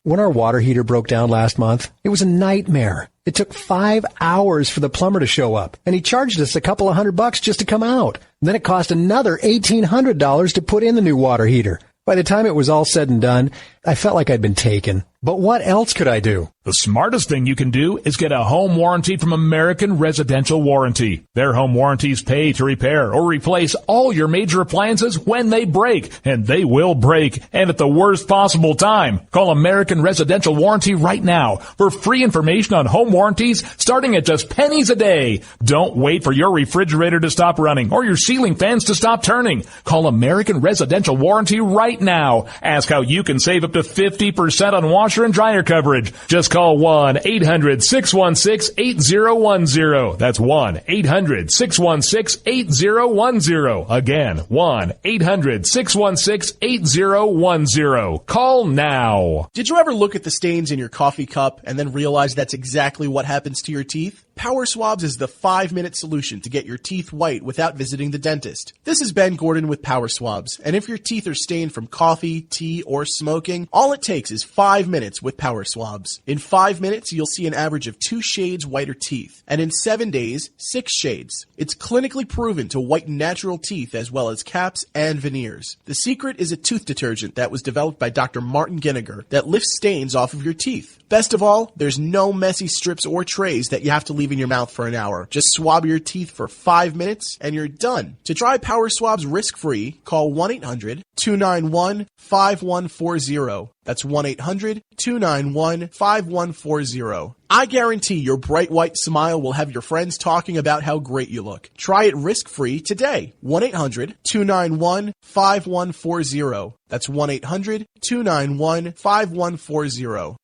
When our water heater broke down last month, it was a nightmare. It took 5 hours for the plumber to show up, and he charged us a couple of $100 just to come out. And then it cost another $1,800 to put in the new water heater. By the time it was all said and done, I felt like I'd been taken. But what else could I do? The smartest thing you can do is get a home warranty from American Residential Warranty. Their home warranties pay to repair or replace all your major appliances when they break, and they will break, and at the worst possible time. Call American Residential Warranty right now for free information on home warranties starting at just pennies a day. Don't wait for your refrigerator to stop running or your ceiling fans to stop turning. Call American Residential Warranty right now. Ask how you can save up to 50% on washer and dryer coverage. Just call 1-800-616-8010. That's 1-800-616-8010. Again, 1-800-616-8010. Call now. Did you ever look at the stains in your coffee cup and then realize that's exactly what happens to your teeth? Power Swabs is the 5-minute solution to get your teeth white without visiting the dentist. This is Ben Gordon with Power Swabs, and if your teeth are stained from coffee, tea, or smoking, all it takes is 5 minutes with Power Swabs. In 5 minutes, you'll see an average of 2 shades whiter teeth, and in 7 days, 6 shades. It's clinically proven to whiten natural teeth as well as caps and veneers. The secret is a tooth detergent that was developed by Dr. Martin Ginniger that lifts stains off of your teeth. Best of all, there's no messy strips or trays that you have to leave in your mouth for an hour. Just swab your teeth for 5 minutes and you're done. To try Power Swabs risk-free, call 1-800-291-5140. That's 1-800-291-5140. I guarantee your bright white smile will have your friends talking about how great you look. Try it risk-free today. 1-800-291-5140. That's 1-800-291-5140.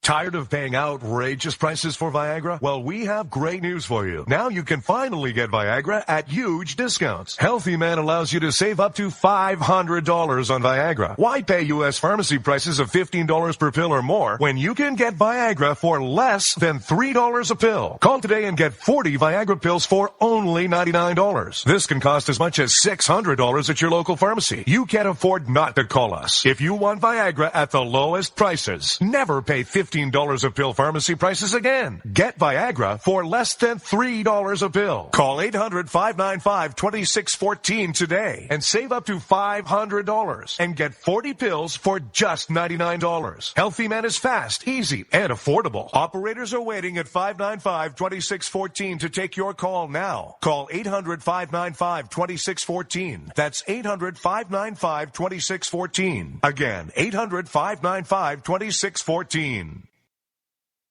Tired of paying outrageous prices for Viagra? Well, we have great news for you. Now you can finally get Viagra at huge discounts. Healthy Man allows you to save up to $500 on Viagra. Why pay U.S. pharmacy prices of $15 per pill or more when you can get Viagra for less than $3 a pill? Call today and get 40 Viagra pills for only $99. This can cost as much as $600 at your local pharmacy. You can't afford not to call us. If you want Viagra at the lowest prices, never pay $15 a pill pharmacy prices again. Get Viagra for less than $3 a pill. Call 800-595-2614 today and save up to $500 and get 40 pills for just $99. Healthy Man is fast, easy, and affordable. Operators are waiting at 595-2614 to take your call now. Call 800-595-2614. That's 800-595-2614. Again, 800-595-2614.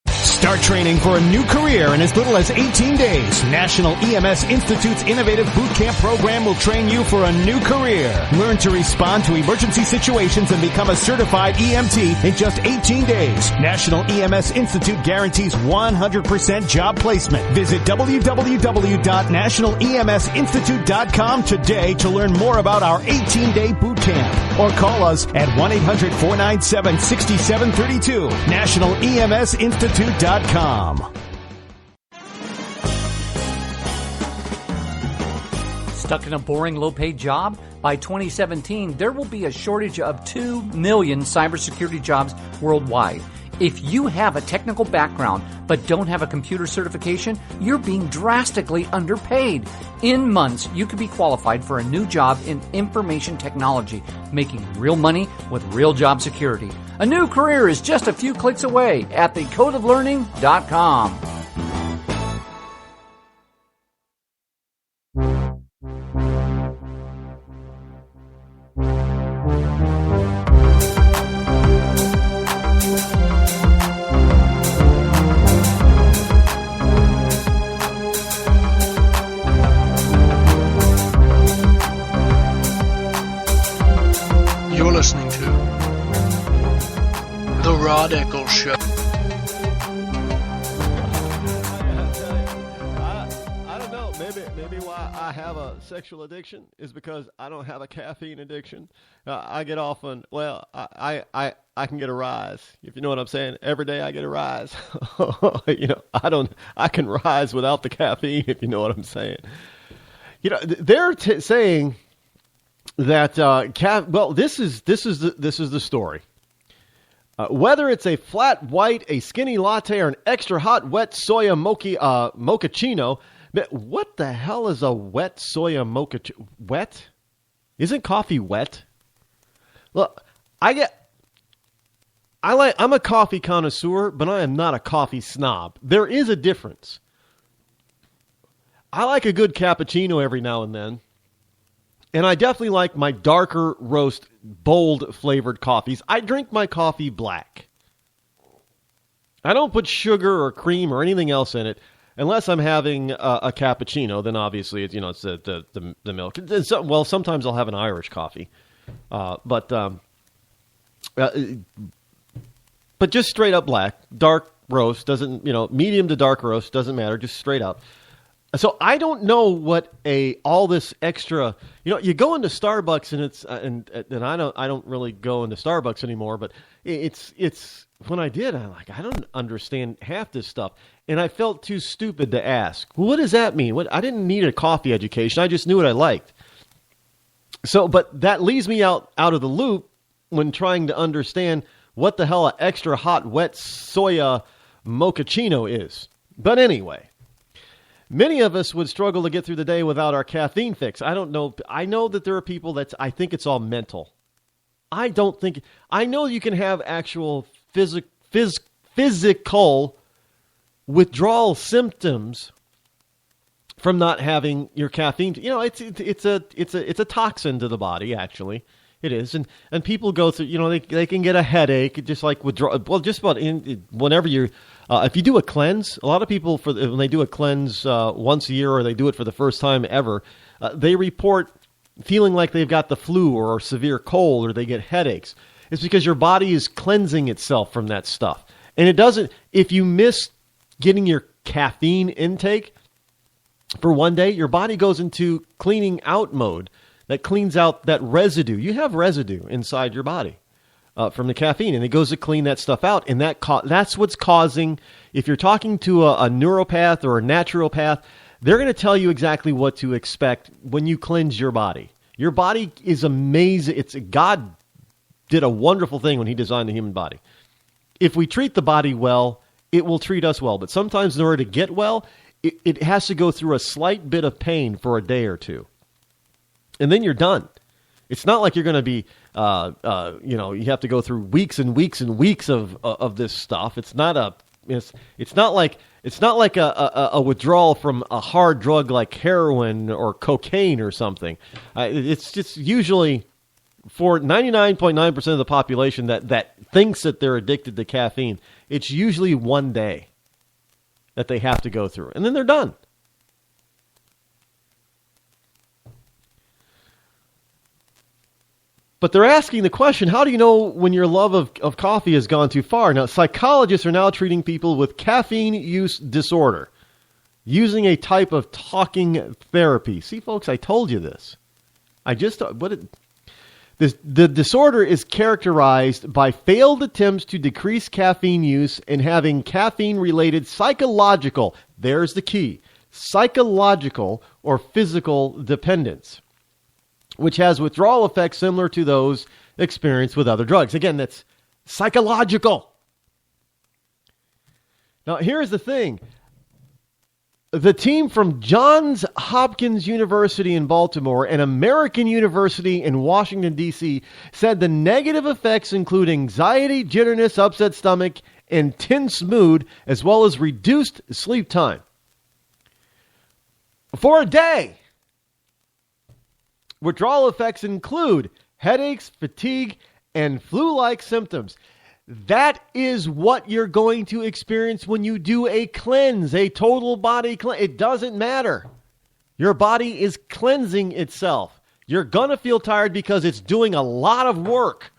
Start training for a new career in as little as 18 days. National EMS Institute's innovative boot camp program will train you for a new career. Learn to respond to emergency situations and become a certified EMT in just 18 days. National EMS Institute guarantees 100% job placement. Visit www.nationaleMSinstitute.com today to learn more about our 18-day boot camp. Or call us at 1-800-497-6732. NationalEMSinstitute.com. Stuck in a boring, low-paid job? By 2017, there will be a shortage of 2 million cybersecurity jobs worldwide. If you have a technical background but don't have a computer certification, you're being drastically underpaid. In months, you could be qualified for a new job in information technology, making real money with real job security. A new career is just a few clicks away at thecodeoflearning.com. You're listening to The Rod Eccles Show. I don't know. Maybe why I have a sexual addiction is because I don't have a caffeine addiction. I get off on, well, I can get a rise, if you know what I'm saying. Every day I get a rise. I can rise without the caffeine, if you know what I'm saying. They're saying that this is the story. Whether it's a flat white, a skinny latte, or an extra hot wet soya mochaccino. What the hell is a wet soya mochaccino? Wet? Isn't coffee wet? Look, I'm a coffee connoisseur, but I am not a coffee snob. There is a difference. I like a good cappuccino every now and then. And I definitely like my darker roast, bold flavored coffees. I drink my coffee black. I don't put sugar or cream or anything else in it unless I'm having a cappuccino. Then obviously it's the milk. Well, sometimes I'll have an Irish coffee, but just straight up black, dark roast doesn't medium to dark roast doesn't matter. Just straight up. So I don't know what all this extra. You go into Starbucks and it's and I don't really go into Starbucks anymore. But it's when I did, I'm like, I don't understand half this stuff, and I felt too stupid to ask. Well, what does that mean? I didn't need a coffee education. I just knew what I liked. So, but that leaves me out of the loop when trying to understand what the hell an extra hot wet soya mochaccino is. But anyway. Many of us would struggle to get through the day without our caffeine fix. I don't know. I know that there are people I think it's all mental. I know you can have actual physical withdrawal symptoms from not having your caffeine. It's a toxin to the body, actually. It is. And people go through, they can get a headache, just like withdrawal. Well, just about whenever you're, if you do a cleanse, a lot of people, when they do a cleanse once a year or they do it for the first time ever, they report feeling like they've got the flu or a severe cold or they get headaches. It's because your body is cleansing itself from that stuff. And it doesn't, if you miss getting your caffeine intake for one day, your body goes into cleaning out mode. That cleans out that residue. You have residue inside your body from the caffeine, and it goes to clean that stuff out. And that's what's causing, if you're talking to a neuropath or a naturopath, they're going to tell you exactly what to expect when you cleanse your body. Your body is amazing. God did a wonderful thing when he designed the human body. If we treat the body well, it will treat us well. But sometimes in order to get well, it has to go through a slight bit of pain for a day or two. And then you're done. It's not like you're going to be, you have to go through weeks and weeks and weeks of this stuff. It's not like a withdrawal from a hard drug like heroin or cocaine or something. It's just usually for 99.9% of the population that thinks that they're addicted to caffeine. It's usually one day that they have to go through, and then they're done. But they're asking the question, how do you know when your love of coffee has gone too far? Now, psychologists are now treating people with caffeine use disorder using a type of talking therapy. See, folks, I told you this. The disorder is characterized by failed attempts to decrease caffeine use and having caffeine-related psychological, there's the key, psychological or physical dependence, which has withdrawal effects similar to those experienced with other drugs. Again, that's psychological. Now, here's the thing. The team from Johns Hopkins University in Baltimore and American University in Washington, D.C. said the negative effects include anxiety, jitteriness, upset stomach, and tense mood, as well as reduced sleep time. For a day. Withdrawal effects include headaches, fatigue, and flu-like symptoms. That is what you're going to experience when you do a cleanse, a total body cleanse. It doesn't matter. Your body is cleansing itself. You're going to feel tired because it's doing a lot of work.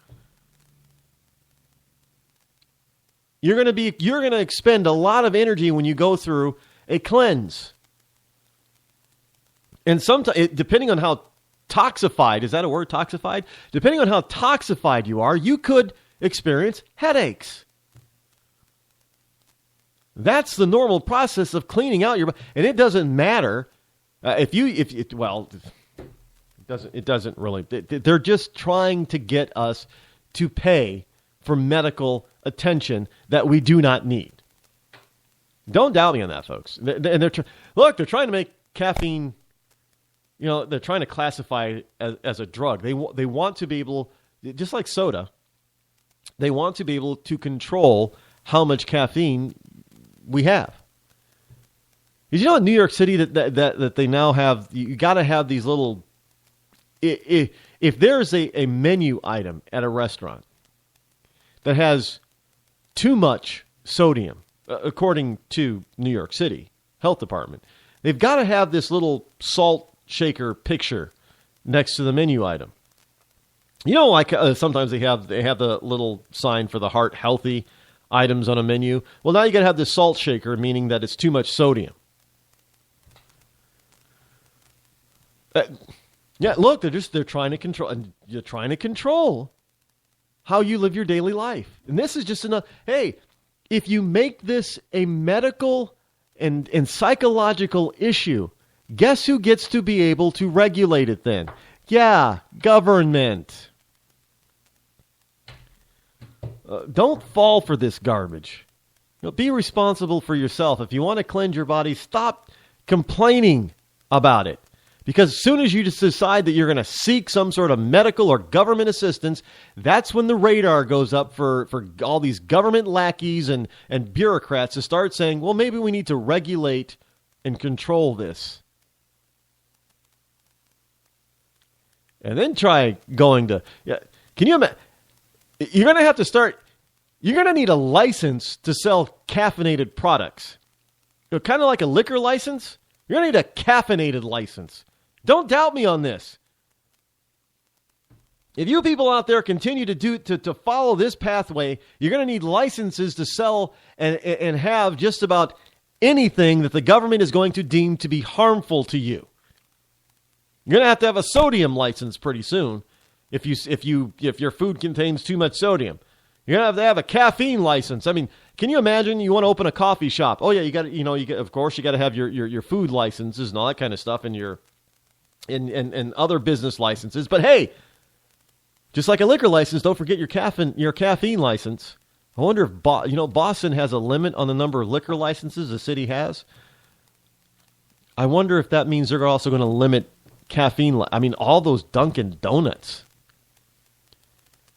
You're going to expend a lot of energy when you go through a cleanse. And sometimes, depending on how toxified, is that a word, toxified? Depending on how toxified you are, you could experience headaches. That's the normal process of cleaning out your body. And it doesn't matter it doesn't really. They're just trying to get us to pay for medical attention that we do not need. Don't doubt me on that, folks. And they're trying to make caffeine, they're trying to classify it as a drug. They want to be able, just like soda, they want to be able to control how much caffeine we have. Did you know in New York City that they now have, you got to have these little, if there's a menu item at a restaurant that has too much sodium, according to New York City Health Department, they've got to have this little salt shaker picture next to the menu item. Like sometimes they have the little sign for the heart healthy items on a menu. Well, now you got to have this salt shaker, meaning that it's too much sodium. Yeah, look, they're trying to control, and you're trying to control how you live your daily life. And this is just enough. Hey, if you make this a medical and psychological issue, guess who gets to be able to regulate it then? Yeah, government. Don't fall for this garbage. Be responsible for yourself. If you want to cleanse your body, stop complaining about it. Because as soon as you just decide that you're going to seek some sort of medical or government assistance, that's when the radar goes up for all these government lackeys and bureaucrats to start saying, well, maybe we need to regulate and control this. And then try going to, can you imagine? You're going to have to start, you're going to need a license to sell caffeinated products. Kind of like a liquor license. You're going to need a caffeinated license. Don't doubt me on this. If you people out there continue to follow this pathway, you're going to need licenses to sell and have just about anything that the government is going to deem to be harmful to you. You're going to have a sodium license pretty soon if your food contains too much sodium. You're going to have a caffeine license. I mean, can you imagine you want to open a coffee shop? Oh yeah, you got to, of course you got to have your food licenses and all that kind of stuff and and other business licenses. But hey, just like a liquor license, don't forget your caffeine license. I wonder if Boston has a limit on the number of liquor licenses the city has. I wonder if that means they're also going to limit caffeine. I mean, all those Dunkin' Donuts.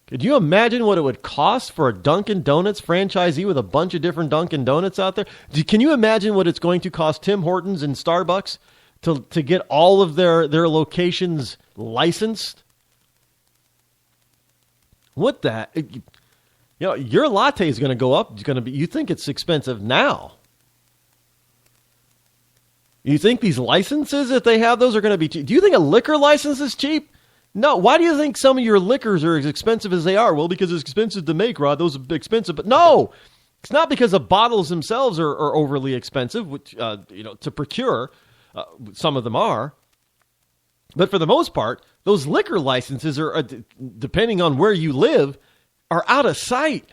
Could you imagine what it would cost for a Dunkin' Donuts franchisee with a bunch of different Dunkin' Donuts out there? Can you imagine what it's going to cost Tim Hortons and Starbucks to get all of their locations licensed? What the? Your latte is going to go up. It's going to be. You think it's expensive now? You think these licenses, if they have those, are going to be cheap? Do you think a liquor license is cheap? No. Why do you think some of your liquors are as expensive as they are? Well, because it's expensive to make, Rod. Those are expensive. But no, it's not because the bottles themselves are overly expensive, which to procure. Some of them are. But for the most part, those liquor licenses are, depending on where you live, are out of sight.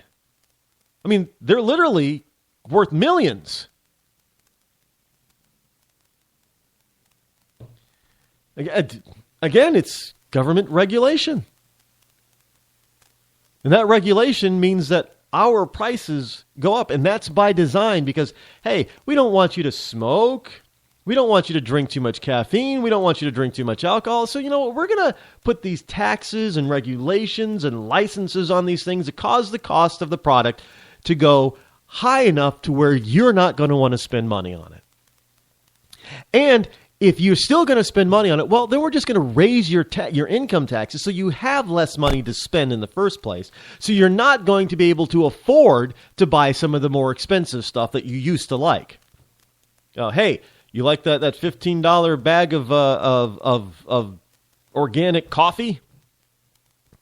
I mean, they're literally worth millions. Again, it's government regulation. And that regulation means that our prices go up. And that's by design because, hey, we don't want you to smoke. We don't want you to drink too much caffeine. We don't want you to drink too much alcohol. So, you know what? We're going to put these taxes and regulations and licenses on these things that cause the cost of the product to go high enough to where you're not going to want to spend money on it. And if you're still going to spend money on it, well, then we're just going to raise your income taxes so you have less money to spend in the first place. So you're not going to be able to afford to buy some of the more expensive stuff that you used to like. Hey, you like that $15 bag of organic coffee?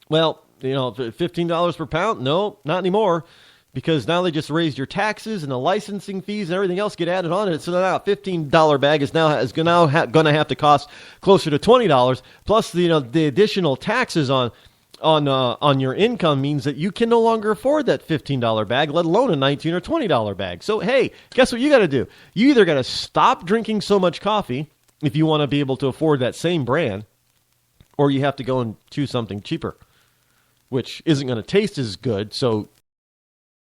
Well, $15 per pound? No, not anymore. Because now they just raised your taxes and the licensing fees and everything else get added on it. So now a $15 bag is going to have to cost closer to $20. Plus, the additional taxes on your income means that you can no longer afford that $15 bag, let alone a $19 or $20 bag. So, hey, guess what you got to do? You either got to stop drinking so much coffee if you want to be able to afford that same brand, or you have to go and choose something cheaper, which isn't going to taste as good. So